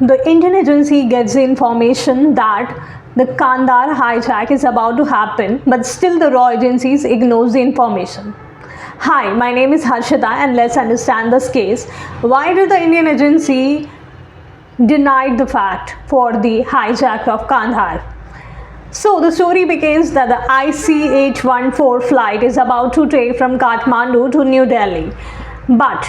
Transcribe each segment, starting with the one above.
The Indian agency gets the information that the Kandahar hijack is about to happen, but still the raw agencies ignores the information. Hi, my name is Harshita and let's understand this case. Why did the Indian agency deny the fact for the hijack of Kandahar? So the story begins that the IC-814 flight is about to take from Kathmandu to New Delhi, but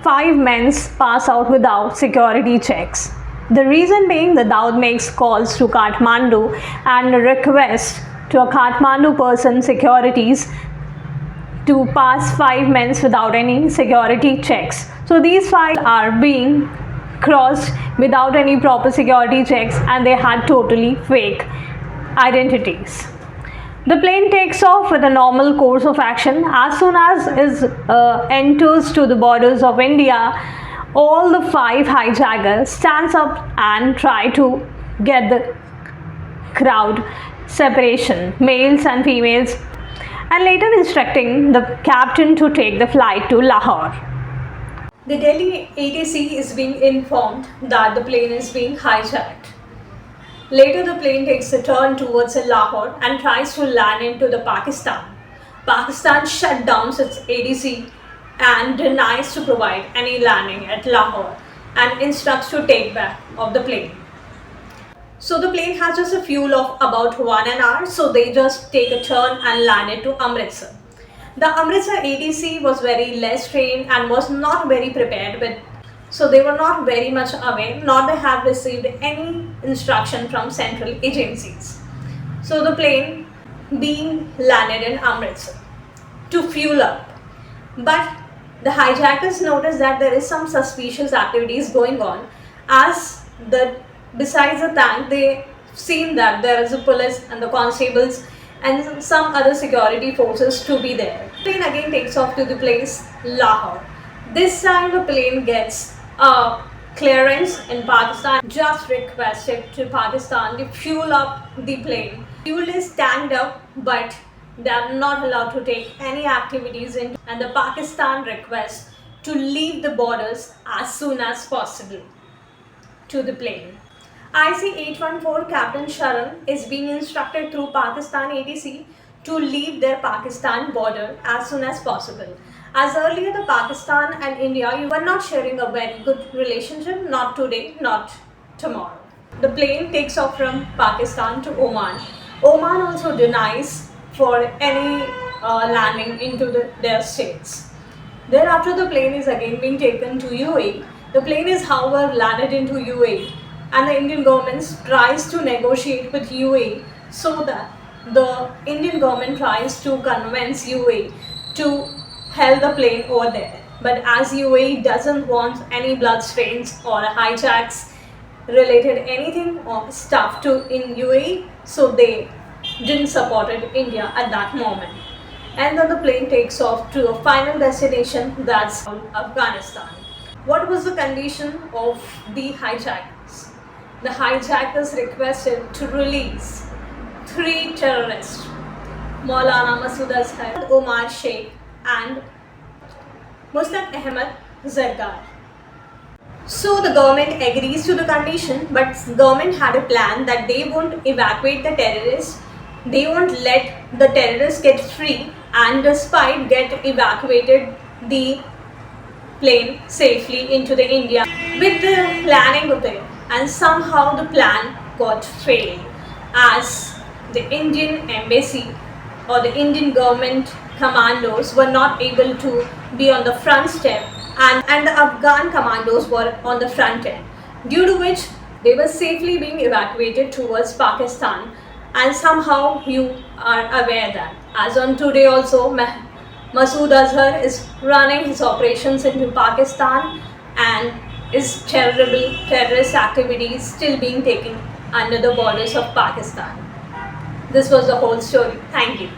5 men pass out without security checks. The reason being that Daud makes calls to Kathmandu and requests to a Kathmandu person securities to pass 5 men without any security checks. So these 5 are being crossed without any proper security checks and they had totally fake identities. The plane takes off with a normal course of action. As soon as it enters to the borders of India, all the 5 hijackers stands up and try to get the crowd separation, males and females, and later instructing the captain to take the flight to Lahore. The Delhi ATC is being informed that the plane is being hijacked. Later, the plane takes a turn towards Lahore and tries to land into the Pakistan. Pakistan shut down its ADC and denies to provide any landing at Lahore and instructs to take back of the plane. So the plane has just a fuel of about 1 hour, so they just take a turn and land it to Amritsar. The Amritsar ATC was very less trained and was not very prepared with, so they were not very much aware, nor they have received any instruction from central agencies. So the plane being landed in Amritsar to fuel up. But the hijackers noticed that there is some suspicious activities going on, as besides the tank they seen that there is a police and the constables and some other security forces to be there. The plane again takes off to the place Lahore. This time the plane gets a clearance in Pakistan, just requested to Pakistan to fuel up the plane. Fuel is tanked up, but they are not allowed to take any activities in, and the Pakistan requests to leave the borders as soon as possible to the plane. IC-814 Captain Sharan is being instructed through Pakistan ATC to leave their Pakistan border as soon as possible. As earlier the Pakistan and India were not sharing a very good relationship, not today, not tomorrow. The plane takes off from Pakistan to Oman. Oman also denies for any landing into their states. Thereafter the plane is again being taken to UAE. The plane is however landed into UAE and the Indian government tries to negotiate with UAE so that the Indian government tries to convince UAE to held the plane over there. But as UAE doesn't want any blood stains or hijacks related anything or stuff to in UAE, so they didn't support India at that moment. And then the plane takes off to a final destination, that's Afghanistan. What was the condition of the hijackers? The hijackers requested to release 3 terrorists, Maulana Masood Azhar, Omar Sheikh and Muslim Ahmed Zargar. So the government agrees to the condition, but the government had a plan that they won't evacuate the terrorists, they won't let the terrorists get free, and despite get evacuated the plane safely into the India with the planning of it, and somehow the plan got failed as the Indian embassy or the Indian government commandos were not able to be on the front step and the Afghan commandos were on the front end, due to which they were safely being evacuated towards Pakistan. And somehow you are aware that as on today also Masood Azhar is running his operations into Pakistan and is terrible terrorist activities still being taken under the borders of Pakistan. This was the whole story. Thank you.